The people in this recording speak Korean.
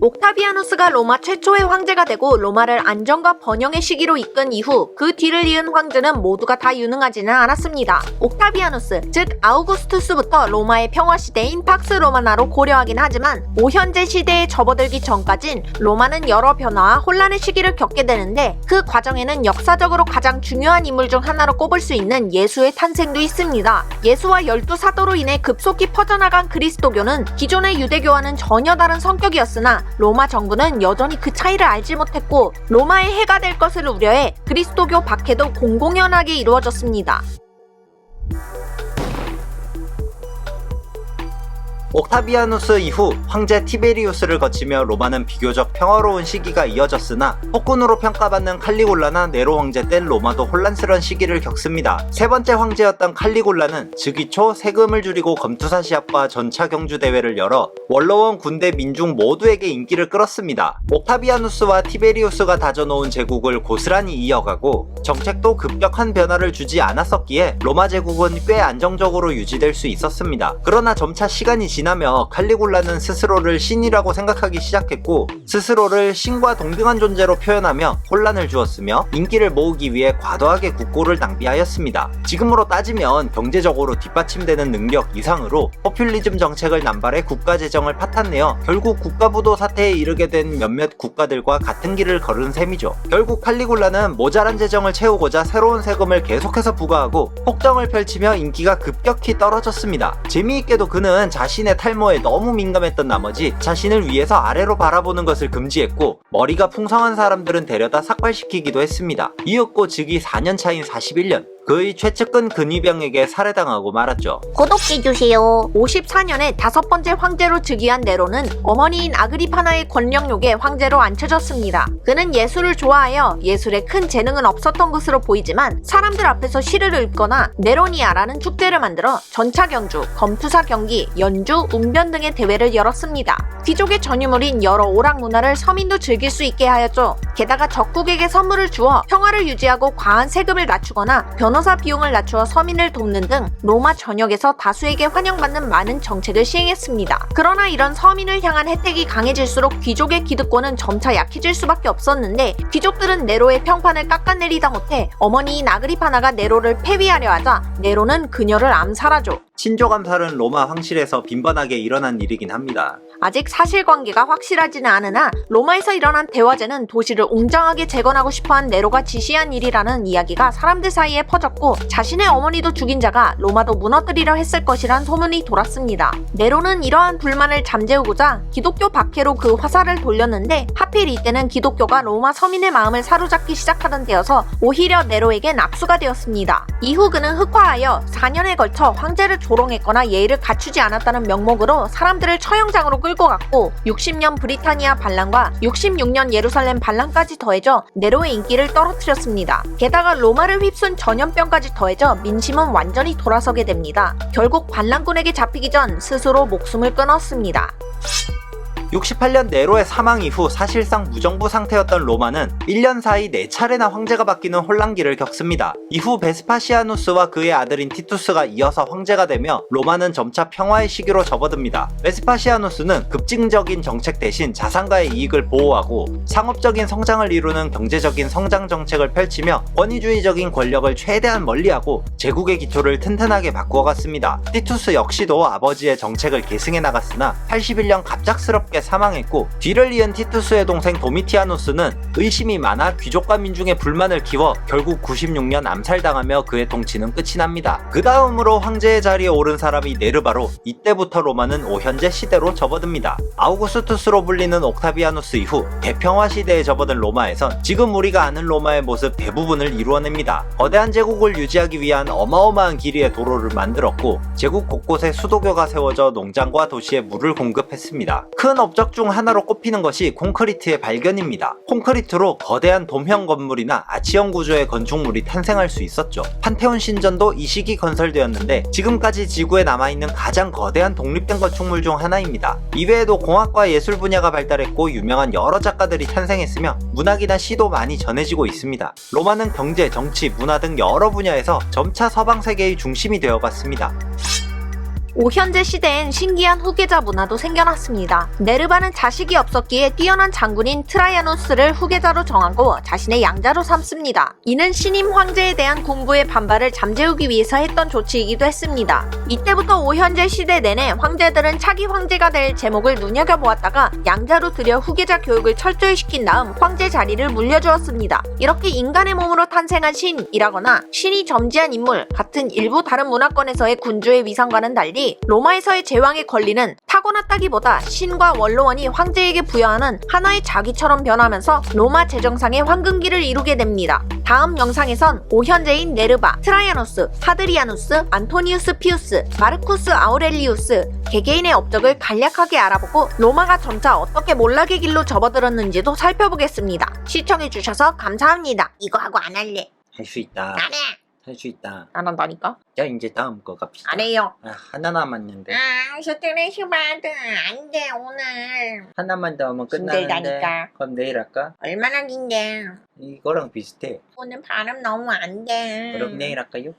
옥타비아누스가 로마 최초의 황제가 되고 로마를 안정과 번영의 시기로 이끈 이후 그 뒤를 이은 황제는 모두가 다 유능하지는 않았습니다. 옥타비아누스, 즉 아우구스투스부터 로마의 평화시대인 팍스 로마나로 고려하긴 하지만 오현재 시대에 접어들기 전까진 로마는 여러 변화와 혼란의 시기를 겪게 되는데 그 과정에는 역사적으로 가장 중요한 인물 중 하나로 꼽을 수 있는 예수의 탄생도 있습니다. 예수와 12사도로 인해 급속히 퍼져나간 그리스도교는 기존의 유대교와는 전혀 다른 성격이었으나 로마 정부는 여전히 그 차이를 알지 못했고 로마의 해가 될 것을 우려해 그리스도교 박해도 공공연하게 이루어졌습니다. 옥타비아누스 이후 황제 티베리우스를 거치며 로마는 비교적 평화로운 시기가 이어졌으나 폭군으로 평가받는 칼리굴라나 네로 황제 때 로마도 혼란스러운 시기를 겪습니다. 세 번째 황제였던 칼리굴라는 즉위 초 세금을 줄이고 검투사 시합과 전차 경주 대회를 열어 원로원 군대 민중 모두에게 인기를 끌었습니다. 옥타비아누스와 티베리우스가 다져놓은 제국을 고스란히 이어가고 정책도 급격한 변화를 주지 않았었기에 로마 제국은 꽤 안정적으로 유지될 수 있었습니다. 그러나 점차 시간이 지나며 칼리굴라는 스스로를 신이라고 생각하기 시작했고 스스로를 신과 동등한 존재로 표현하며 혼란을 주었으며 인기를 모으기 위해 과도하게 국고를 낭비하였습니다. 지금으로 따지면 경제적으로 뒷받침되는 능력 이상으로 포퓰리즘 정책을 남발해 국가 재정을 파탄내어 결국 국가부도 사태에 이르게 된 몇몇 국가들과 같은 길을 걸은 셈이죠. 결국 칼리굴라는 모자란 재정을 채우고자 새로운 세금을 계속해서 부과하고 폭정을 펼치며 인기가 급격히 떨어졌습니다. 재미있게도 그는 자신의 탈모에 너무 민감했던 나머지 자신을 위에서 아래로 바라보는 것을 금지했고 머리가 풍성한 사람들은 데려다 삭발시키기도 했습니다. 이윽고 즉위 4년 차인 41년 그의 최측근 근위병에게 살해당하고 말았죠. 구독해주세요. 54년에 다섯 번째 황제로 즉위한 네로는 어머니인 아그리파나의 권력욕에 황제로 앉혀졌습니다. 그는 예술을 좋아하여 예술에 큰 재능은 없었던 것으로 보이지만 사람들 앞에서 시를 읽거나 네로니아라는 축제를 만들어 전차 경주, 검투사 경기, 연주, 웅변 등의 대회를 열었습니다. 귀족의 전유물인 여러 오락 문화를 서민도 즐길 수 있게 하였죠. 게다가 적국에게 선물을 주어 평화를 유지하고 과한 세금을 낮추거나 변호사 비용을 낮추어 서민을 돕는 등 로마 전역에서 다수에게 환영받는 많은 정책을 시행했습니다. 그러나 이런 서민을 향한 혜택이 강해질수록 귀족의 기득권은 점차 약해질 수밖에 없었는데 귀족들은 네로의 평판을 깎아내리다 못해 어머니인 아그리파나가 네로를 폐위하려 하자 네로는 그녀를 암살하죠. 신족 암살은 로마 황실에서 빈번하게 일어난 일이긴 합니다. 아직 사실관계가 확실하지는 않으나 로마에서 일어난 대화제는 도시를 웅장하게 재건하고 싶어한 네로가 지시한 일이라는 이야기가 사람들 사이에 퍼졌고 자신의 어머니도 죽인 자가 로마도 무너뜨리려 했을 것이란 소문이 돌았습니다. 네로는 이러한 불만을 잠재우고자 기독교 박해로 그 화살을 돌렸는데 하필 이때는 기독교가 로마 서민의 마음을 사로잡기 시작하던 때여서 오히려 네로에겐 압수가 되었습니다. 이후 그는 흑화하여 4년에 걸쳐 황제를 조롱했거나 예의를 갖추지 않았다는 명목으로 사람들을 처형장으로 끌고 갔고 60년 브리타니아 반란과 66년 예루살렘 반란까지 더해져 네로의 인기를 떨어뜨렸습니다. 게다가 로마를 휩쓴 전염병까지 더해져 민심은 완전히 돌아서게 됩니다. 결국 반란군에게 잡히기 전 스스로 목숨을 끊었습니다. 68년 네로의 사망 이후 사실상 무정부 상태였던 로마는 1년 사이 4차례나 황제가 바뀌는 혼란기를 겪습니다. 이후 베스파시아누스와 그의 아들인 티투스가 이어서 황제가 되며 로마는 점차 평화의 시기로 접어듭니다. 베스파시아누스는 급진적인 정책 대신 자산가의 이익을 보호하고 상업적인 성장을 이루는 경제적인 성장 정책을 펼치며 권위주의적인 권력을 최대한 멀리하고 제국의 기초를 튼튼하게 바꾸어갔습니다. 티투스 역시도 아버지의 정책을 계승해 나갔으나 81년 갑작스럽게 사망했고 뒤를 이은 티투스의 동생 도미티아누스는 의심이 많아 귀족과 민중의 불만을 키워 결국 96년 암살당하며 그의 통치는 끝이 납니다. 그 다음으로 황제의 자리에 오른 사람이 네르바로 이때부터 로마는 오현재 시대로 접어듭니다. 아우구스투스로 불리는 옥타비아누스 이후 대평화 시대에 접어든 로마에선 지금 우리가 아는 로마의 모습 대부분을 이루어냅니다. 거대한 제국을 유지하기 위한 어마어마한 길이의 도로를 만들었고 제국 곳곳에 수도교가 세워져 농장과 도시에 물을 공급했습니다. 큰 업적 중 하나로 꼽히는 것이 콘크리트의 발견입니다. 콘크리트로 거대한 돔형 건물이나 아치형 구조의 건축물이 탄생할 수 있었죠. 판테온 신전도 이 시기 건설되었는데 지금까지 지구에 남아있는 가장 거대한 독립된 건축물 중 하나입니다. 이외에도 공학과 예술 분야가 발달했고 유명한 여러 작가들이 탄생했으며 문학이나 시도 많이 전해지고 있습니다. 로마는 경제, 정치, 문화 등 여러 분야에서 점차 서방 세계의 중심이 되어갔습니다. 오현재 시대엔 신기한 후계자 문화도 생겨났습니다. 네르바는 자식이 없었기에 뛰어난 장군인 트라이아누스를 후계자로 정하고 자신의 양자로 삼습니다. 이는 신임 황제에 대한 군부의 반발을 잠재우기 위해서 했던 조치이기도 했습니다. 이때부터 오현재 시대 내내 황제들은 차기 황제가 될 제목을 눈여겨보았다가 양자로 들여 후계자 교육을 철저히 시킨 다음 황제 자리를 물려주었습니다. 이렇게 인간의 몸으로 탄생한 신이라거나 신이 점지한 인물 같은 일부 다른 문화권에서의 군주의 위상과는 달리 로마에서의 제왕의 권리는 타고났다기보다 신과 원로원이 황제에게 부여하는 하나의 자기처럼 변하면서 로마 재정상의 황금기를 이루게 됩니다. 다음 영상에선 오현재인 네르바, 트라이아누스, 하드리아누스, 안토니우스 피우스, 마르쿠스 아우렐리우스 개개인의 업적을 간략하게 알아보고 로마가 점차 어떻게 몰락의 길로 접어들었는지도 살펴보겠습니다. 시청해주셔서 감사합니다. 이거 하고 안 할래. 할 수 있다. 안 해. 할 수 있다. 안 한다니까? 자, 이제 다음 거 갑시다. 안 해요. 하나 남았는데. 스트레스 받아. 안 돼, 오늘. 하나만 더 하면 끝나는데. 힘들다니까. 그럼 내일 할까? 얼마나 긴데. 이거랑 비슷해. 오늘 발음 너무 안 돼. 그럼 내일 할까요?